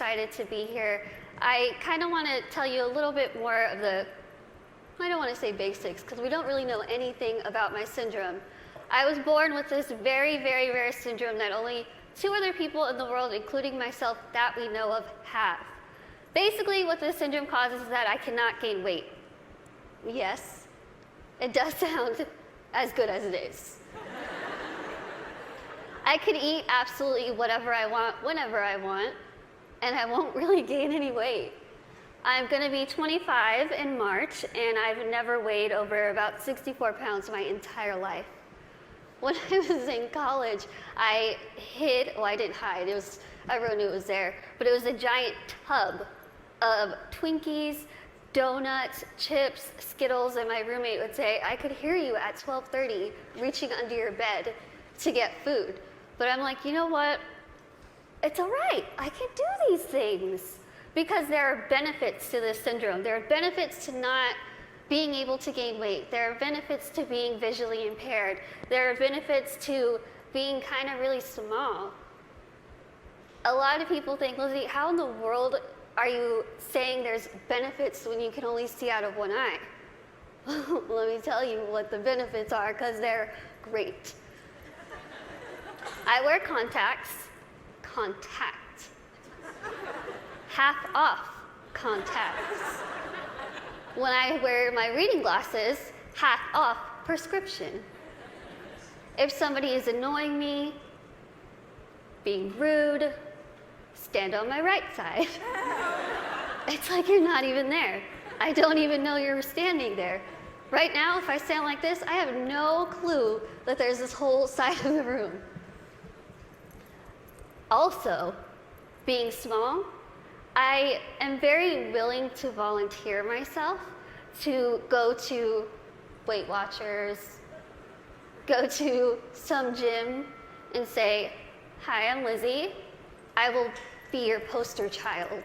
excited to be here. I kind of want to tell you a little bit more of the, I don't want to say basics, because we don't really know anything about my syndrome. I was born with this very, very rare syndrome that only 2 other people in the world, including myself, that we know of, have. Basically, what this syndrome causes is that I cannot gain weight. Yes, it does sound as good as it is. I can eat absolutely whatever I want, whenever I want, and I won't really gain any weight. I'm going to be 25 in March, and I've never weighed over about 64 pounds my entire life. When I was in college, I didn't hide, everyone knew it was there, but it was a giant tub of Twinkies, donuts, chips, Skittles, and my roommate would say, I could hear you at 12:30 reaching under your bed to get food. But I'm like, you know what? It's all right. I can do these things because there are benefits to this syndrome. There are benefits to not being able to gain weight. There are benefits to being visually impaired. There are benefits to being kind of really small. A lot of people think, Lizzie, how in the world are you saying there's benefits when you can only see out of one eye? Let me tell you what the benefits are, because they're great. I wear contacts. Half off contacts. When I wear my reading glasses, half off prescription. If somebody is annoying me, being rude, stand on my right side. It's like you're not even there. I don't even know you're standing there. Right now, if I stand like this, I have no clue that there's this whole side of the room. Also, being small, I am very willing to volunteer myself to go to Weight Watchers, go to some gym and say, hi, I'm Lizzie. I will be your poster child.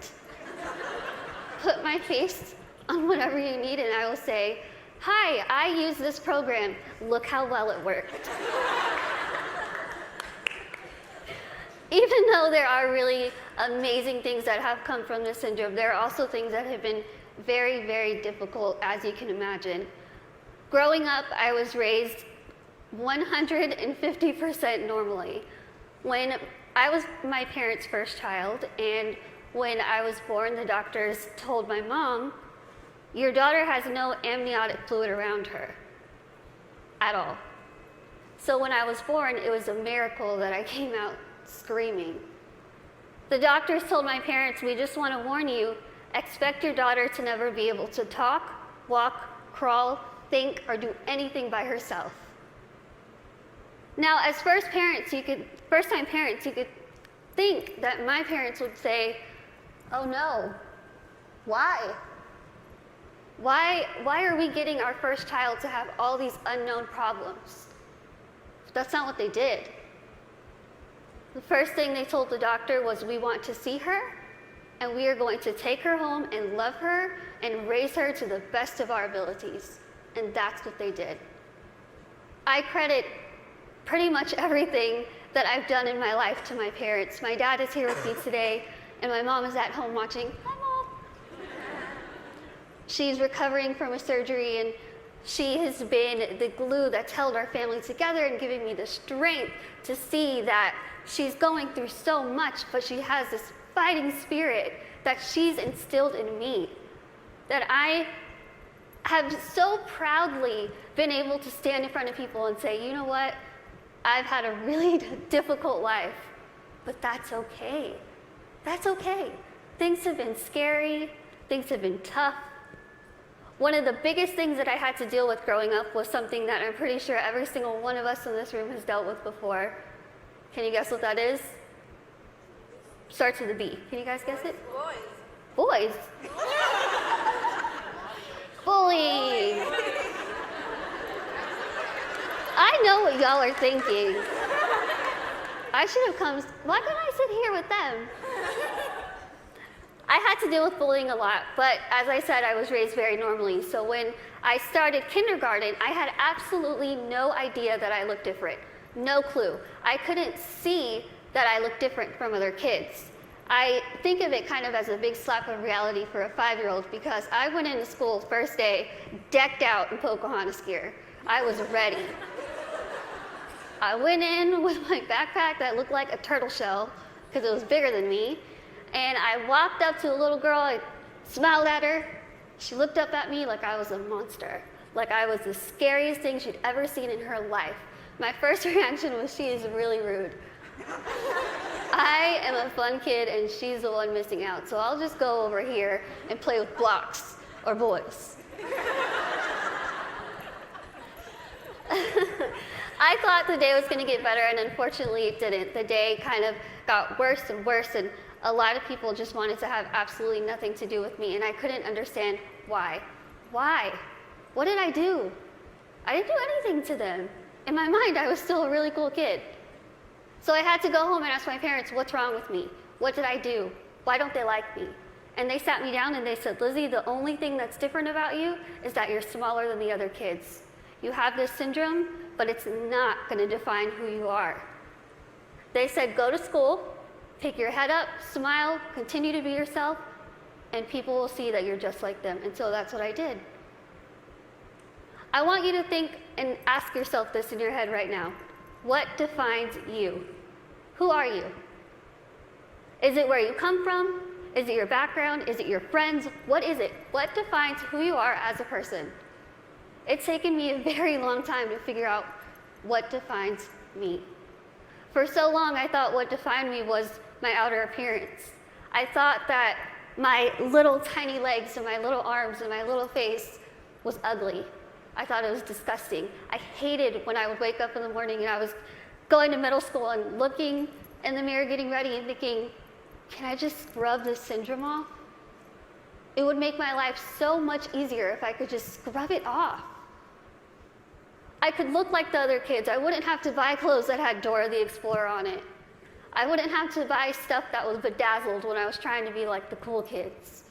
Put my face on whatever you need and I will say, hi, I use this program. Look how well it worked. Even though there are really amazing things that have come from this syndrome, there are also things that have been very, very difficult, as you can imagine. Growing up, I was raised 150% normally. When I was my parents' first child, and when I was born, the doctors told my mom, your daughter has no amniotic fluid around her at all. So when I was born, it was a miracle that I came out screaming. The doctors told my parents, we just want to warn you, expect your daughter to never be able to talk, walk, crawl, think, or do anything by herself. Now, as first-time parents, you could think that my parents would say, oh no, why? Why are we getting our first child to have all these unknown problems? That's not what they did. The first thing they told the doctor was, we want to see her, and we are going to take her home and love her and raise her to the best of our abilities. And that's what they did. I credit pretty much everything that I've done in my life to my parents. My dad is here with me today, and my mom is at home watching. Hi, Mom. She's recovering from a surgery, and she has been the glue that's held our family together and giving me the strength to see that she's going through so much, but she has this fighting spirit that she's instilled in me, that I have so proudly been able to stand in front of people and say, you know what, I've had a really difficult life, but that's okay. That's okay. Things have been scary, things have been tough. One of the biggest things that I had to deal with growing up was something that I'm pretty sure every single one of us in this room has dealt with before. Can you guess what that is? Starts with a B. Can you guys guess it? Boys. Bullying. I know what y'all are thinking. I should have come. Why couldn't I sit here with them? I had to deal with bullying a lot, but as I said, I was raised very normally. So when I started kindergarten, I had absolutely no idea that I looked different. No clue. I couldn't see that I looked different from other kids. I think of it kind of as a big slap of reality for a 5-year-old because I went into school first day decked out in Pocahontas gear. I was ready. I went in with my backpack that looked like a turtle shell because it was bigger than me, and I walked up to a little girl, I smiled at her. She looked up at me like I was a monster, like I was the scariest thing she'd ever seen in her life. My first reaction was, she is really rude. I am a fun kid and she's the one missing out, so I'll just go over here and play with blocks or boys. I thought the day was going to get better, and unfortunately it didn't. The day kind of got worse and worse, and a lot of people just wanted to have absolutely nothing to do with me, and I couldn't understand why. Why? What did I do? I didn't do anything to them. In my mind, I was still a really cool kid. So I had to go home and ask my parents, what's wrong with me? What did I do? Why don't they like me? And they sat me down and they said, Lizzie, the only thing that's different about you is that you're smaller than the other kids. You have this syndrome, but it's not going to define who you are. They said, go to school, pick your head up, smile, continue to be yourself, and people will see that you're just like them. And so that's what I did. I want you to think and ask yourself this in your head right now. What defines you? Who are you? Is it where you come from? Is it your background? Is it your friends? What is it? What defines who you are as a person? It's taken me a very long time to figure out what defines me. For so long, I thought what defined me was my outer appearance. I thought that my little tiny legs and my little arms and my little face was ugly. I thought it was disgusting. I hated when I would wake up in the morning and I was going to middle school and looking in the mirror, getting ready and thinking, can I just scrub this syndrome off? It would make my life so much easier if I could just scrub it off. I could look like the other kids. I wouldn't have to buy clothes that had Dora the Explorer on it. I wouldn't have to buy stuff that was bedazzled when I was trying to be like the cool kids.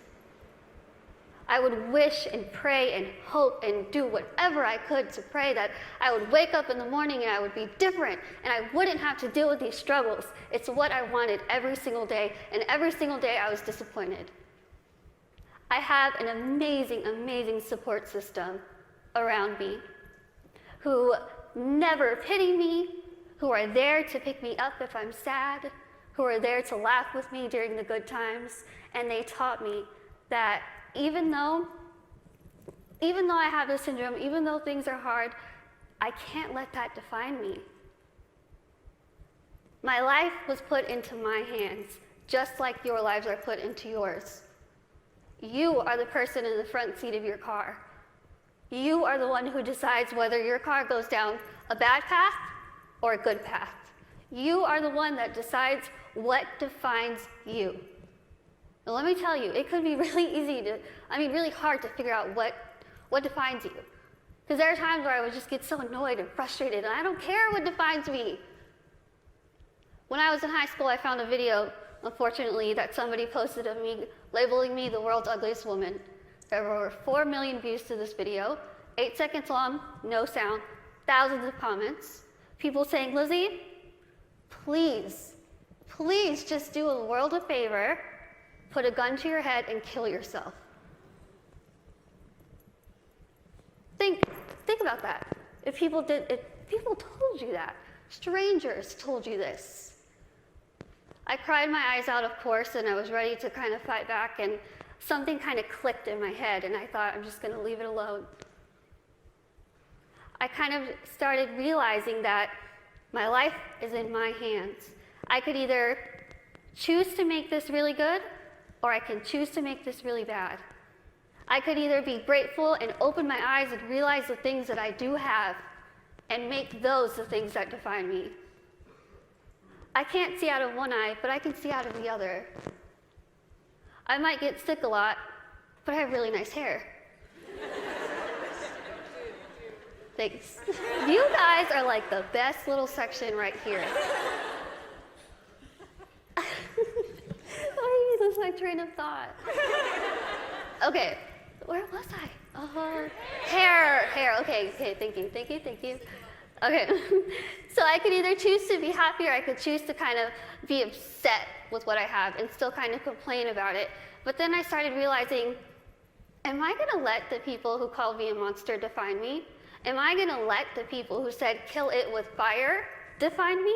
I would wish and pray and hope and do whatever I could to pray that I would wake up in the morning and I would be different and I wouldn't have to deal with these struggles. It's what I wanted every single day, and every single day I was disappointed. I have an amazing, amazing support system around me who never pity me, who are there to pick me up if I'm sad, who are there to laugh with me during the good times, and they taught me that even though I have this syndrome, even though things are hard, I can't let that define me. My life was put into my hands, just like your lives are put into yours. You are the person in the front seat of your car. You are the one who decides whether your car goes down a bad path or a good path. You are the one that decides what defines you. Now, let me tell you, it could be really hard to figure out what defines you. Because there are times where I would just get so annoyed and frustrated, and I don't care what defines me. When I was in high school, I found a video, unfortunately, that somebody posted of me, labeling me the world's ugliest woman. There were over 4 million views to this video, 8 seconds long, no sound, thousands of comments. People saying, Lizzie, please just do a world a favor, put a gun to your head and kill yourself. Think about that. If people told you that, strangers told you this. I cried my eyes out, of course, and I was ready to kind of fight back, and something kind of clicked in my head, and I thought, I'm just going to leave it alone. I kind of started realizing that my life is in my hands. I could either choose to make this really good, or I can choose to make this really bad. I could either be grateful and open my eyes and realize the things that I do have and make those the things that define me. I can't see out of one eye, but I can see out of the other. I might get sick a lot, but I have really nice hair. Thanks. You guys are like the best little section right here. I lose my train of thought. Okay, where was I? Hair. Okay, thank you. Okay, so I could either choose to be happy or I could choose to kind of be upset with what I have and still kind of complain about it. But then I started realizing, am I gonna let the people who called me a monster define me? Am I gonna let the people who said kill it with fire define me?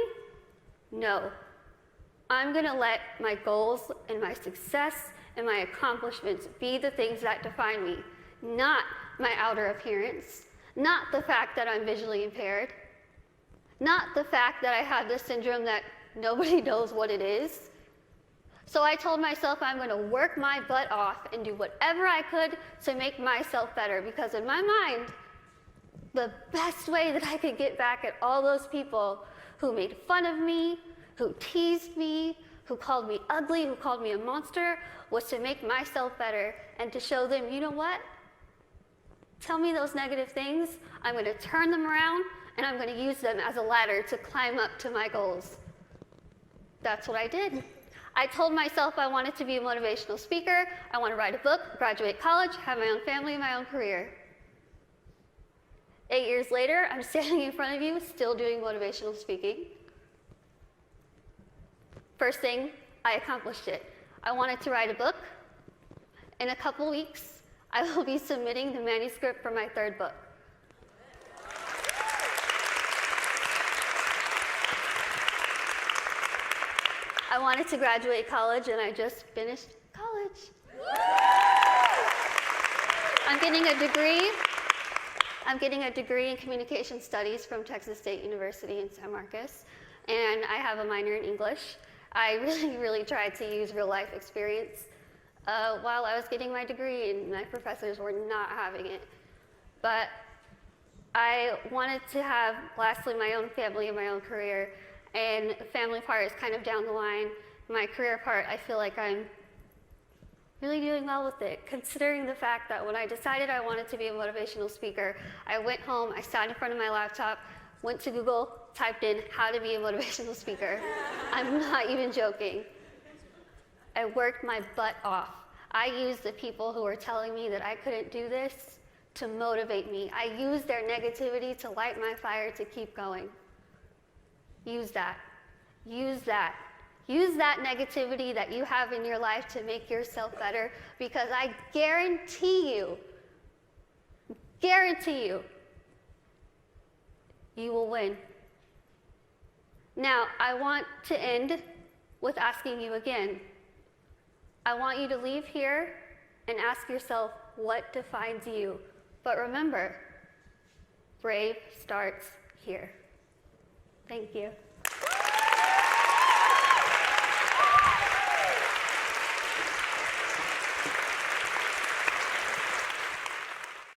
No. I'm gonna let my goals and my success and my accomplishments be the things that define me, not my outer appearance, not the fact that I'm visually impaired, not the fact that I have this syndrome that nobody knows what it is. So I told myself I'm going to work my butt off and do whatever I could to make myself better, because in my mind, the best way that I could get back at all those people who made fun of me, who teased me, who called me ugly, who called me a monster, was to make myself better and to show them, you know what? Tell me those negative things, I'm going to turn them around and I'm going to use them as a ladder to climb up to my goals. That's what I did. I told myself I wanted to be a motivational speaker, I want to write a book, graduate college, have my own family, my own career. 8 years later, I'm standing in front of you, still doing motivational speaking. First thing, I accomplished it. I wanted to write a book. In a couple weeks, I will be submitting the manuscript for my 3rd book. I wanted to graduate college, and I just finished college. I'm getting a degree. I'm getting a degree in communication studies from Texas State University in San Marcos, and I have a minor in English. I really tried to use real life experience while I was getting my degree, and my professors were not having it. But I wanted to have, lastly, my own family and my own career. And the family part is kind of down the line. My career part, I feel like I'm really doing well with it, considering the fact that when I decided I wanted to be a motivational speaker, I went home, I sat in front of my laptop, went to Google, typed in how to be a motivational speaker. I'm not even joking. I worked my butt off. I used the people who were telling me that I couldn't do this to motivate me. I used their negativity to light my fire to keep going. Use that. Use that. Use that negativity that you have in your life to make yourself better, because I guarantee you, you will win. Now, I want to end with asking you again. I want you to leave here and ask yourself what defines you. But remember, brave starts here. Thank you.